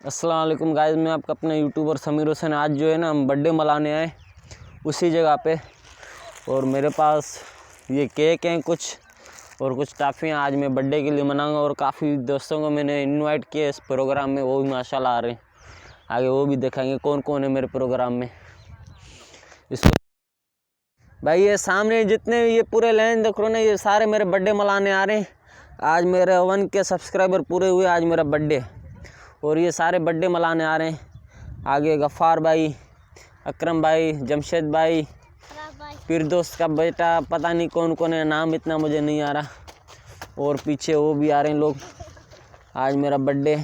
अस्सलाम वालेकुम गाइस, मैं आपका अपना यूट्यूबर समीर हुसैन। आज जो है ना हम बर्थडे मनाने आए उसी जगह पे, और मेरे पास ये केक हैं कुछ और कुछ टाफ़ियाँ आज मैं बर्थडे के लिए मनाऊंगा। और काफ़ी दोस्तों को मैंने इनवाइट किया इस प्रोग्राम में, वो भी माशाल्लाह आ रहे हैं। आगे वो भी दिखाएंगे कौन कौन है मेरे प्रोग्राम में। इसको भाई ये सामने जितने ये पूरे लाइन देख रहे हो ना, ये सारे मेरे बर्थडे मनाने आ रहे हैं। आज मेरे 1 के सब्सक्राइबर पूरे हुए, आज मेरा बर्थडे, और ये सारे बर्थडे मनाने आ रहे हैं। आगे गफ़ार भाई, अकरम भाई, जमशेद भाई, फिर दोस्त का बेटा, पता नहीं कौन कौन है, नाम इतना मुझे नहीं आ रहा। और पीछे वो भी आ रहे हैं लोग। आज मेरा बर्थडे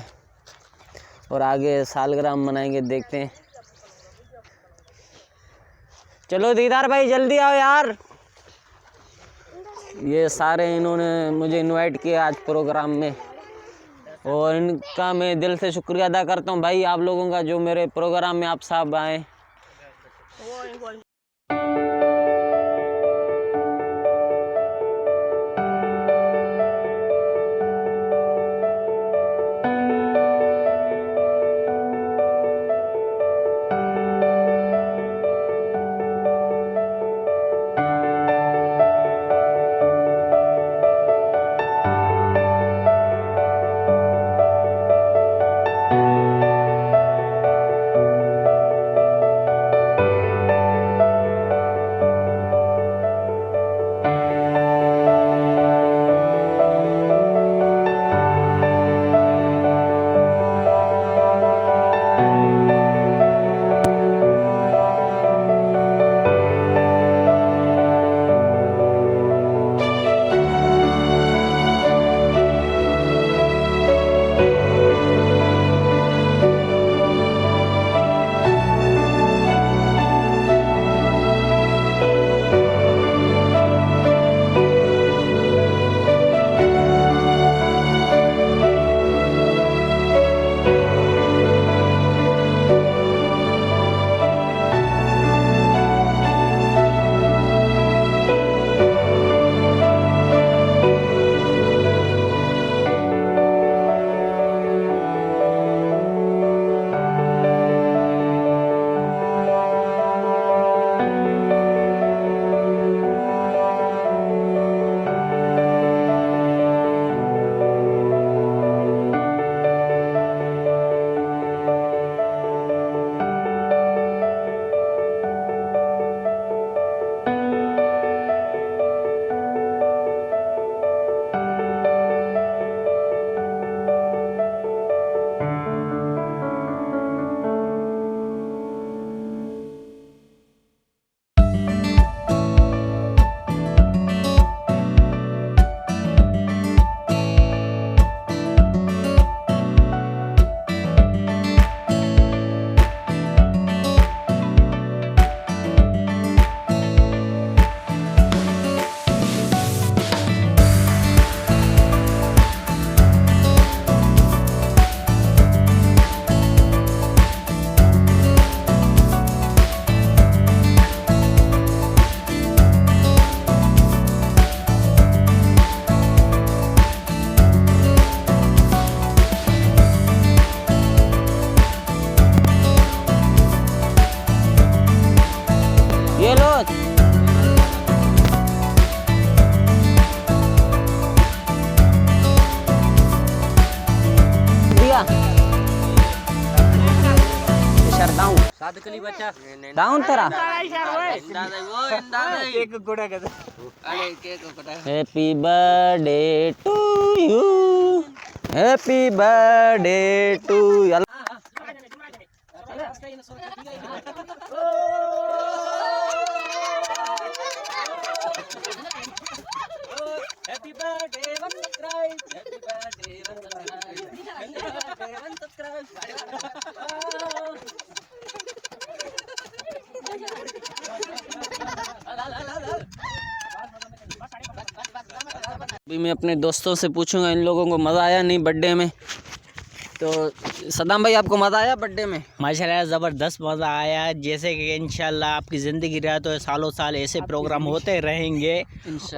और आगे सालगिरह मनाएंगे, देखते हैं। चलो दीदार भाई जल्दी आओ यार। ये सारे इन्होंने मुझे इनवाइट किया आज प्रोग्राम में, और इनका मैं दिल से शुक्रिया अदा करता हूँ भाई, आप लोगों का जो मेरे प्रोग्राम में आप सब आए। ये लो दिया शरदाऊ सादकली बच्चा दाऊन तेरा। केक कोड़ा कर अरे केक कोड़ा happy birthday to you, happy birthday to you. Happy birthday one subscribe, happy birthday one subscribe, happy birthday one subscribe. अभी मैं अपने दोस्तों से पूछूंगा इन लोगों को मज़ा आया नहीं बर्थडे में। तो सदाम भाई आपको मज़ा आया बर्थडे में? माशाल्लाह ज़बरदस्त मज़ा आया। जैसे कि इंशाल्लाह आपकी ज़िंदगी रहा तो सालों साल ऐसे प्रोग्राम होते रहेंगे।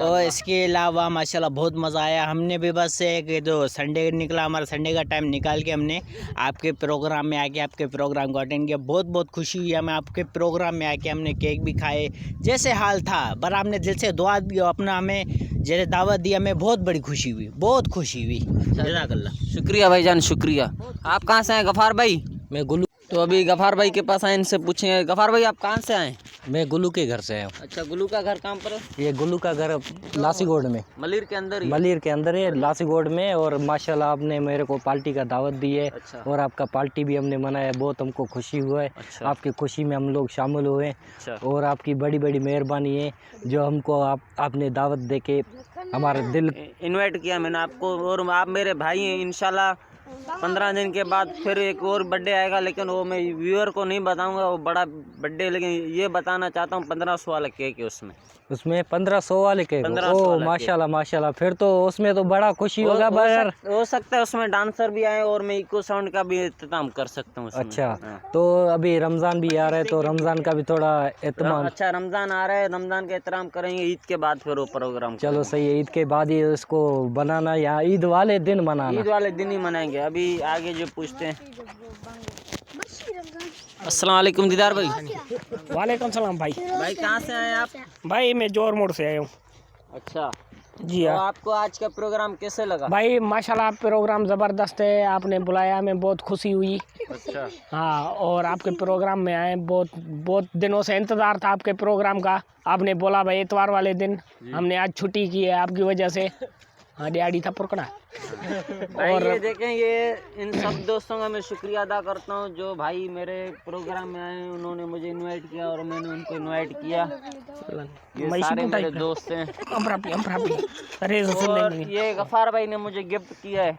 और इसके अलावा माशाल्लाह बहुत मज़ा आया। हमने भी बस एक जो संडे निकला, हमारा संडे का टाइम निकाल के हमने आपके प्रोग्राम में आके आपके प्रोग्राम को अटेंड किया। बहुत बहुत खुशी हुई हमें आपके प्रोग्राम में आके। हमने केक भी खाए, जैसे हाल था पर आपने दिल से दुआ अपना हमें जैसे दावत दी, हमें बहुत बड़ी खुशी हुई, बहुत खुशी हुई। जज़ाकल्लाह। शुक्रिया भाईजान, शुक्रिया। आप कहाँ से आए गफ़ार भाई? मैं गुल्लू तो अभी गफ़ार भाई के पास आए, इनसे पूछेंगे। गफ़ार भाई आप कहाँ से आए? मैं गुल्लू के घर से आया हूँ। अच्छा, गुल्लू का घर कहाँ पर है? ये गुल्लू का घर लासीगोड में, मलिर के अंदर ही? मलिर के अंदर है, लासीगोड में। और माशाल्लाह आपने मेरे को पार्टी का दावत दी है। अच्छा। और आपका पार्टी भी हमने मनाया, बहुत हमको खुशी हुआ है। अच्छा। आपकी खुशी में हम लोग शामिल हुए। अच्छा। और आपकी बड़ी बड़ी मेहरबानी है जो हमको आपने दावत दे के हमारा दिल इनवाइट किया मैंने आपको। और आप मेरे भाई हैं। इंशाल्लाह 15 दिन के बाद फिर एक और बर्थडे आएगा, लेकिन वो मैं व्यूअर को नहीं बताऊंगा, वो बड़ा बर्थडे। लेकिन ये बताना चाहता हूँ 1500 वाला केक है उसमें। 1500 वाले केक? 1500 ओ वाला माशाल्लाह माशाल्लाह, फिर तो उसमें तो बड़ा खुशी होगा। मगर हो सकता है उसमें डांसर भी आए और मैं इको साउंड का भी इंतजाम कर सकता हूँ उसमें। अच्छा। हाँ। तो अभी रमज़ान भी आ रहा है, तो रमज़ान का भी थोड़ा एहतमाम। अच्छा, रमज़ान आ रहा है, रमज़ान का एहतराम करेंगे। ईद के बाद फिर वो प्रोग्राम चलो सही है, ईद के बाद ही इसको बनाना या ईद वाले दिन मनाना? ईद वाले दिन ही मनाएंगे। अभी आगे जो पूछते हैं। अस्सलाम वालेकुम दीदार भाई। वालेकुम सलाम भाई। भाई कहाँ से आए आप? भाई मैं जोर मोड़ से आया हूँ। अच्छा जी तो हाँ आपको आज का प्रोग्राम कैसे लगा? भाई माशाल्लाह प्रोग्राम ज़बरदस्त है, आपने बुलाया, हमें बहुत खुशी हुई। अच्छा। हाँ, और आपके प्रोग्राम में आए, बहुत दिनों से इंतज़ार था आपके प्रोग्राम का। आपने बोला भाई इतवार वाले दिन, हमने आज छुट्टी की है आपकी वजह से। हाँ दिहाड़ी था पकड़ा। और ये देखें, ये इन सब दोस्तों का मैं शुक्रिया अदा करता हूँ जो भाई मेरे प्रोग्राम में आए। उन्होंने मुझे इनवाइट किया और मैंने उनको इनवाइट किया। ये सारे मेरे दोस्त हैं। और ये गफ़ार भाई ने मुझे गिफ्ट किया है,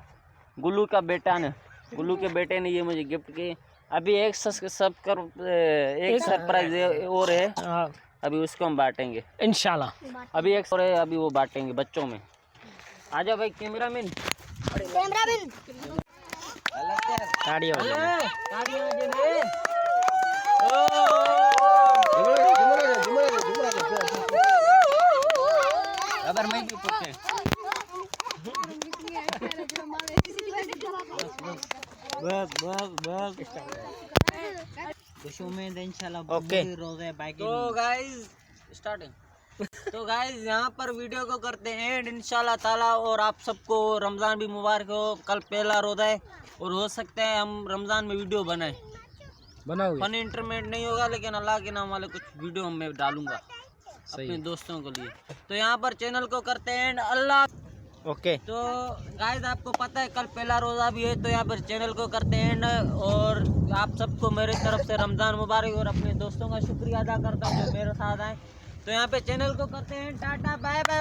गुल्लू का बेटा ने, गुल्लू के बेटे ने ये मुझे गिफ्ट किया। अभी एक सरप्राइज और है, अभी उसको हम बांटेंगे इंशाल्लाह। अभी एक और है, अभी वो बांटेंगे बच्चों में। आ जाओ भाई कैमरामैन। अगर मैं भी पूछे खुश उम्मीद है इंशाल्लाह। ओके। रोज़े बाकी तो गाइस स्टार्टिंग। तो गाइस यहाँ पर वीडियो को करते हैं एंड इंशाल्लाह ताला। और आप सबको रमज़ान भी मुबारक हो। कल पहला रोज़ा है और हो सकता है हम रमज़ान में वीडियो बनाएं। फन इंटरमेंट नहीं होगा, लेकिन अल्लाह के नाम वाले कुछ वीडियो मैं डालूंगा अपने दोस्तों के लिए। तो यहाँ पर चैनल को करते हैं एंड अल्लाह। ओके। तो गाइस आपको पता है कल पहला रोज़ा भी है, तो यहाँ पर चैनल को करते हैं एंड। और आप सबको मेरी तरफ से रमज़ान मुबारक। और अपने दोस्तों का शुक्रिया अदा करता हूँ जो मेरे साथ आए। तो यहाँ पे चैनल को करते हैं टाटा बाय बाय।